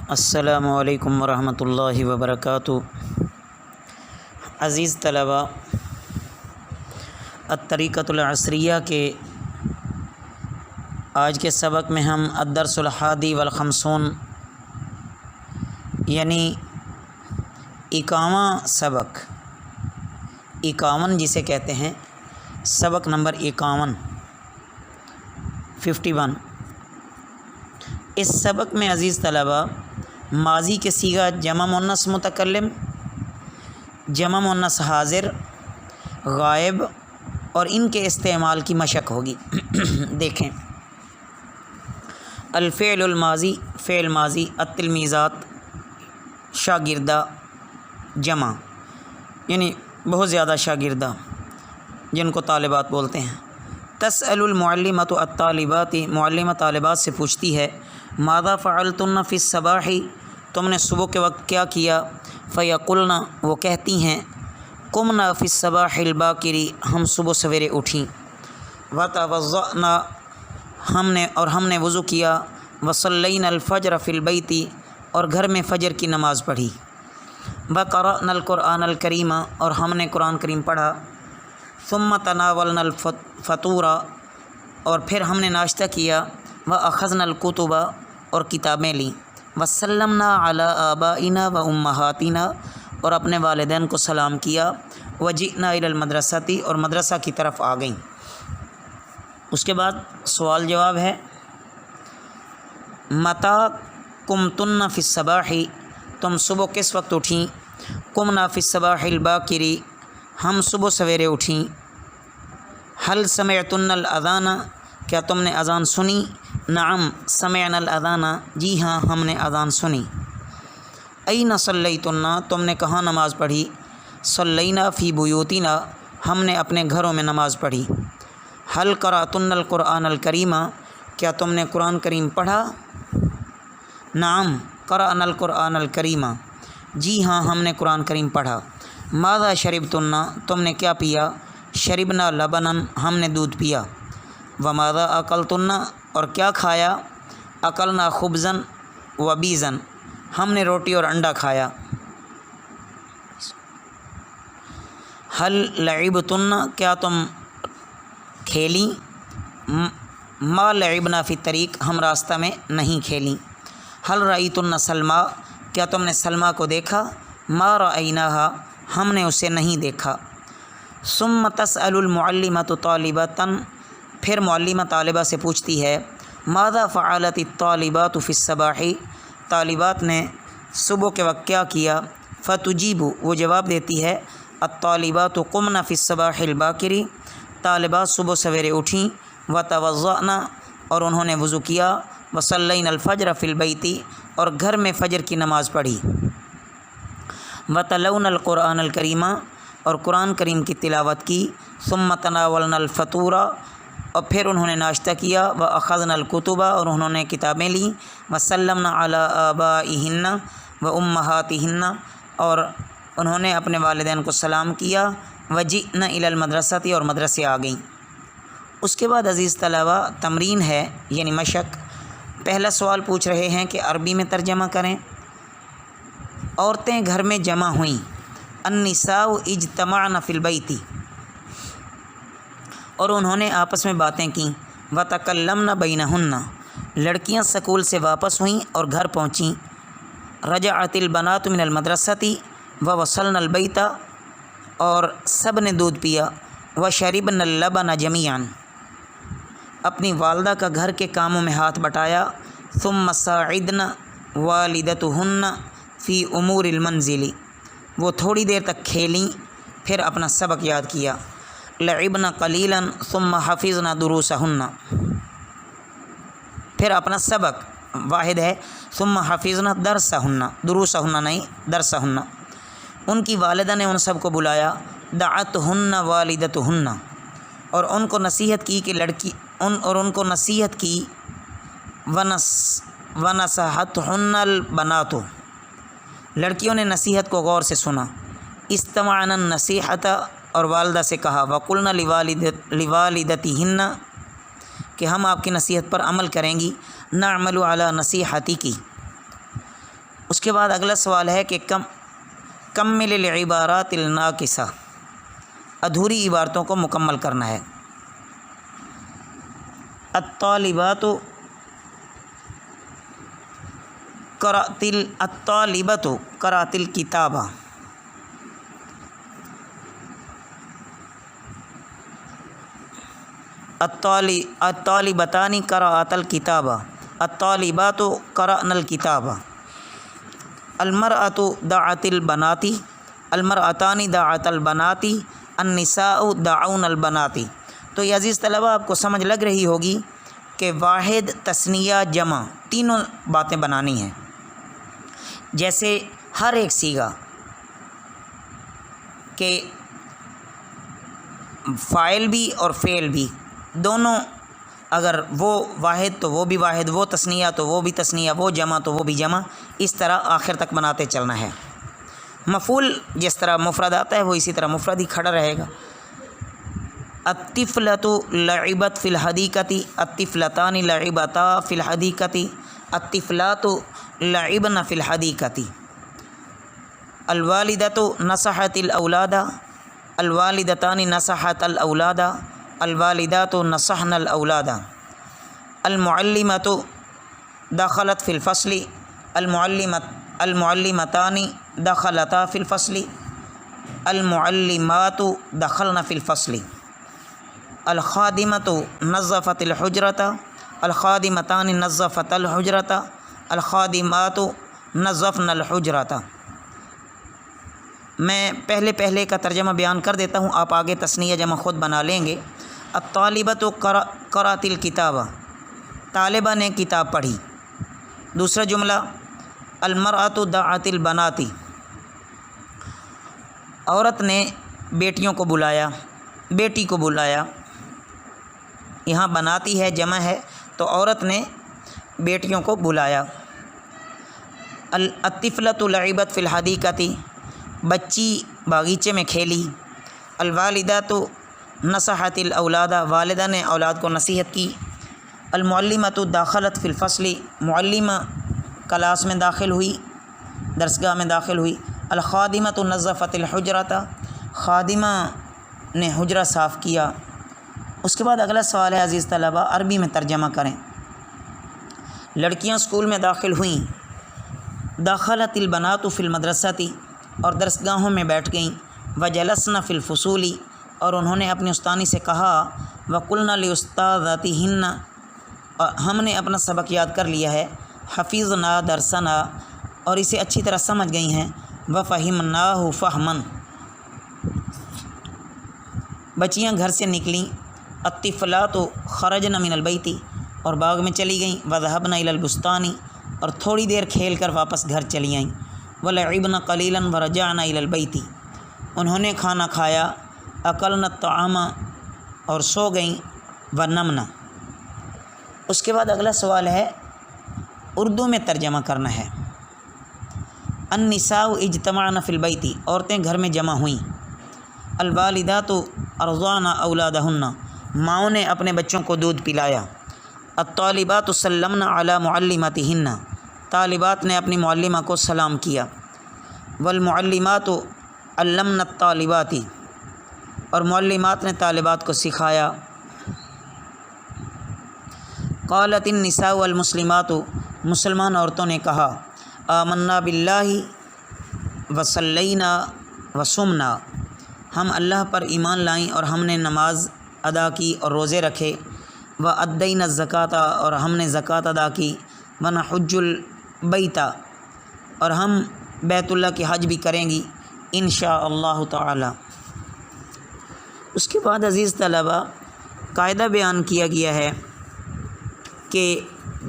السلام علیکم ورحمۃ اللہ وبرکاتہ۔ عزیز طلباء، الطریقۃ العصریہ کے آج کے سبق میں ہم الدرس الحادی والخمسون یعنی 51واں سبق، 51 جسے کہتے ہیں، سبق نمبر 51 اس سبق میں عزیز طلباء ماضی کے صیغہ جمع مؤنث متکلم، جمع مؤنث حاضر، غائب اور ان کے استعمال کی مشق ہوگی۔ دیکھیں، الفعل الماضی، فعل ماضی، التلمیذات شاگردہ، جمع یعنی بہت زیادہ شاگردہ جن کو طالبات بولتے ہیں۔ تسأل المعلمۃ الطالبات، معلمہ طالبات سے پوچھتی ہے، ماذا فعلتن فی الصباح، تم نے صبح کے وقت کیا کیا؟ فیقولن، وہ کہتی ہیں، قمنا فی الصباح الباکر، ہم صبح سویرے اٹھیں، وتوضأنا، ہم نے وضو کیا، وصلینا الفجر فی البیت، اور گھر میں فجر کی نماز پڑھی، وقرأنا القرآن الکریم، اور ہم نے قرآن کریم پڑھا، ثم تناولنا الفطور، اور پھر ہم نے ناشتہ کیا، واخذنا الکتب، اور کتابیں لیں، وسلمنا علی آبائنا و امہاتنا، اور اپنے والدین کو سلام کیا، وجئنا الی المدرسۃ، اور مدرسہ کی طرف آ گئیں۔ اس کے بعد سوال جواب ہے، متی قمتن فی الصباح، تم صبح کس وقت اٹھیں؟ قمنا فی الصباح الباکر، ہم صبح سویرے اٹھیں۔ حل سمعتن الاذان، کیا تم نے اذان سنی؟ نعم سمعنا الاذان، جی ہاں ہم نے اذان سنی۔ این صلیتن، تم نے کہاں نماز پڑھی؟ صلینا فی بیوتنا، ہم نے اپنے گھروں میں نماز پڑھی۔ حل قرأتن القرآن الکریم، کیا تم نے قرآن کریم پڑھا؟ نعم قرأنا القرآن الکریم، جی ہاں ہم نے قرآن کریم پڑھا۔ ماذا شربتن، تم نے کیا پیا؟ شربنا لبنا، ہم نے دودھ پیا۔ وماذا اکلتن، اور کیا کھایا؟ اکلنا خبزا وبیزا، ہم نے روٹی اور انڈا کھایا۔ حل لعبتن، کیا تم کھیلیں؟ ما لعبنا فی الطریق، ہم راستہ میں نہیں کھیلیں۔ حل رأیتن سلمیٰ، کیا تم نے سلمیٰ کو دیکھا؟ ما رأیناہا، ہم نے اسے نہیں دیکھا۔ ثم تسأل المعلمۃ طالبۃ، پھر معلمہ طالبہ سے پوچھتی ہے، ماذا فعلت الطالبات فی الصباح، طالبات نے صبح کے وقت کیا کیا؟ فتجیب، وہ جواب دیتی ہے، الطالبات قمن فی الصباح الباکر، طالبات صبح سویرے اٹھیں، وتوضأنا، اور انہوں نے وضو کیا، وصلینا الفجر فی البیت، اور گھر میں فجر کی نماز پڑھی، وتلونا القرآن الکریم، اور قرآن کریم کی تلاوت کی، ثم تناولنا الفطور، اور پھر انہوں نے ناشتہ کیا، واخذنا الکتب، اور انہوں نے کتابیں لیں، وسلمنا علی آبائہن و امہاتہن، اور انہوں نے اپنے والدین کو سلام کیا، وجئنا الی المدرسۃ، اور مدرسے آ گئیں۔ اس کے بعد عزیز طلباء تمرین ہے یعنی مشق۔ پہلا سوال پوچھ رہے ہیں کہ عربی میں ترجمہ کریں۔ عورتیں گھر میں جمع ہوئیں، النساء اجتمعن فی البیت، اور انہوں نے آپس میں باتیں کیں، وتکلمن بینہن، لڑکیاں سکول سے واپس ہوئیں اور گھر پہنچیں، رجعت البنات من المدرسۃ ووصلن البیت، اور سب نے دودھ پیا، وشربن اللبن جمیعا، اپنی والدہ کا گھر کے کاموں میں ہاتھ بٹایا، ثم ساعدن والدتہن فی امور المنزل، وہ تھوڑی دیر تک کھیلیں پھر اپنا سبق یاد کیا، لعبنا قلیلا ثم حفظنا دروسہن، پھر اپنا سبق واحد ہے، ثم حفظنا دروسہن نہیں درسہن، ان کی والدہ نے ان سب کو بلایا، دعتہن والدتہن، اور ان کو نصیحت کی کہ ان کو نصیحت کی، ونصحتہن البنات، لڑکیوں نے نصیحت کو غور سے سنا، استمعن النصیحۃ، اور والدہ سے کہا، وقلن لوالدتہن، کہ ہم آپ کی نصیحت پر عمل کریں گی، نعمل علی نصیحتک، اس کے بعد اگلا سوال ہے کہ کمل العبارات الناقصہ، ادھوری عبارتوں کو مکمل کرنا ہے۔ الطالبات قرأت الکتاب، الطالبتان قرأت الکتاب، الطالبات قرأن الکتاب، المرأة دعت البنات، المرأتان دعت البنات، النساء دعون البنات۔ تو یہ عزیز طلبہ آپ کو سمجھ لگ رہی ہوگی کہ واحد، تثنیہ، جمع تینوں باتیں بنانی ہیں۔ جیسے ہر ایک صیغہ کہ فاعل بھی اور فعل بھی دونوں، اگر وہ واحد تو وہ بھی واحد، وہ تثنیہ تو وہ بھی تثنیہ، وہ جمع تو وہ بھی جمع، اس طرح آخر تک بناتے چلنا ہے۔ مفعول جس طرح مفرد آتا ہے وہ اسی طرح مفرد ہی کھڑا رہے گا۔ الطفلۃ لعبت فی الحدیقۃ، الطفلتان لعبتا فی الحدیقۃ، الطفلات لعبن فی الحدیقۃ، الوالدۃ نصحت الاولاد، الوالدتان نصحت الاولاد، الوالدات نصحن الاولاد، المعلمۃ دخلت فی الفصل، المعلمتان دخلتا فی الفصل، المعلمات دخلن فی الفصل، الخادمۃ نظفت الحجرۃ، الخادمتان نظفت الحجرۃ، الخادمات نظفن الحجرۃ۔ میں پہلے کا ترجمہ بیان کر دیتا ہوں، آپ آگے تثنیہ جمع خود بنا لیں گے۔ الطالبۃ قرأت الکتاب، طالبہ نے کتاب پڑھی۔ دوسرا جملہ المرأۃ دعت البنات، عورت نے بیٹیوں کو بلایا، بیٹی کو بلایا۔ یہاں بناتی ہے، جمع ہے، تو عورت نے بیٹیوں کو بلایا۔ الطفلۃ لعبت فی الحدیقۃ، بچی باغیچے میں کھیلی۔ الوالدات نصحت الاولاد، والدہ نے اولاد کو نصیحت کی۔ المعلمۃ داخلت فی الفصل، معلمہ کلاس میں داخل ہوئی، درسگاہ میں داخل ہوئی۔ الخادمۃ نظفت الحجرۃ، خادمہ نے حجرہ صاف کیا۔ اس کے بعد اگلا سوال ہے عزیز طلبہ، عربی میں ترجمہ کریں۔ لڑکیاں اسکول میں داخل ہوئیں۔ دخلت البنات فی المدرسۃ، اور درسگاہوں میں بیٹھ گئیں۔ وجلسن فی الفصول، اور انہوں نے اپنی استانی سے کہا۔ وقلنا لاستاذتہن، ہم نے اپنا سبق یاد کر لیا ہے۔ حفظنا درسنا، اور اسے اچھی طرح سمجھ گئی ہیں۔ وفہمناہ فہمن، بچیاں گھر سے نکلیں۔ الطفلات خرجن من البیت، اور باغ میں چلی گئیں۔ وذهبن الی البستان، اور تھوڑی دیر کھیل کر واپس گھر چلی آئیں۔ ولعبن قلیلا ورجعن الی البیت، انہوں نے کھانا کھایا۔ اکلن الطعام، اور سو گئیں۔ ونمن۔ اس کے بعد اگلا سوال ہے، اردو میں ترجمہ کرنا ہے۔ النساء اجتمعن فی البیت، عورتیں گھر میں جمع ہوئیں۔ الوالدات ارضعن اولادہن، ماؤں نے اپنے بچوں کو دودھ پلایا۔ الطالبات سلمن علی معلماتہن، طالبات نے اپنی معلمہ کو سلام کیا۔ والمعلمات علمن الطالبات، اور معلمات نے طالبات کو سکھایا۔ قالت النساء والمسلمات، مسلمان عورتوں نے کہا۔ آمنا باللہ وصلینا وصمنا، ہم اللہ پر ایمان لائیں اور ہم نے نماز ادا کی اور روزے رکھے۔ وادینا الزکوٰۃ، اور ہم نے زکوٰۃ ادا کی۔ ونحج البیت، اور ہم بیت اللہ کی حج بھی کریں گی انشاء اللہ تعالی۔ اس کے بعد عزیز طلبہ، قاعدہ بیان کیا گیا ہے کہ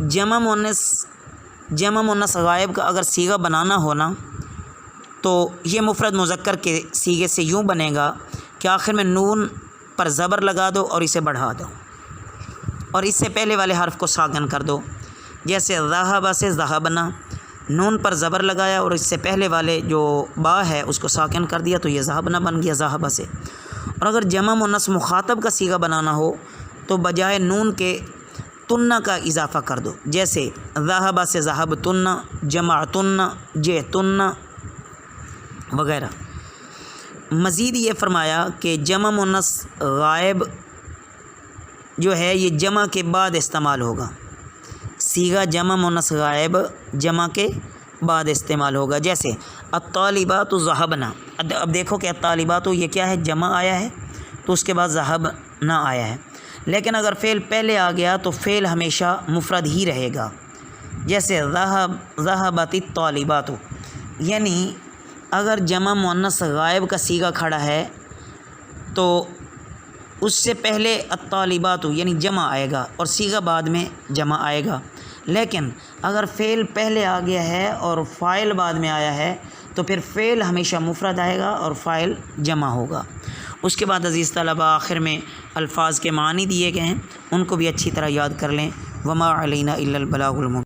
جمع مؤنث غائب کا اگر صیغہ بنانا ہونا تو یہ مفرد مذکر کے صیغے سے یوں بنے گا کہ آخر میں نون پر زبر لگا دو اور اسے بڑھا دو، اور اس سے پہلے والے حرف کو ساکن کر دو۔ جیسے ذہب سے ذہبنا، نون پر زبر لگایا اور اس سے پہلے والے جو با ہے اس کو ساکن کر دیا تو یہ ذہبنا بن گیا ذہب سے۔ اور اگر جمع مؤنث مخاطب کا صیغہ بنانا ہو تو بجائے نون کے تنّا کا اضافہ کر دو، جیسے ذہبہ سے ذہبتن، جمعتن، جئتن وغیرہ۔ مزید یہ فرمایا کہ جمع مؤنث غائب جو ہے یہ جمع کے بعد استعمال ہوگا، صیغہ جمع مؤنث غائب جمع کے بعد استعمال ہوگا، جیسے الطالبات ذہبنا۔ اب دیکھو کہ الطالبات یہ کیا ہے، جمع آیا ہے تو اس کے بعد ذہبنا آیا ہے، لیکن اگر فعل پہلے آ گیا تو فعل ہمیشہ مفرد ہی رہے گا، جیسے ذہبت الطالبات، یعنی اگر جمع مؤنث غائب کا صیغہ کھڑا ہے تو اس سے پہلے الطالبات یعنی جمع آئے گا اور صیغہ بعد میں جمع آئے گا، لیکن اگر فعل پہلے آ گیا ہے اور فاعل بعد میں آیا ہے تو پھر فعل ہمیشہ مفرد آئے گا اور فاعل جمع ہوگا۔ اس کے بعد عزیز طلبہ آخر میں الفاظ کے معنی دیے گئے ہیں، ان کو بھی اچھی طرح یاد کر لیں۔ وما علینا الا البلاغ المبین۔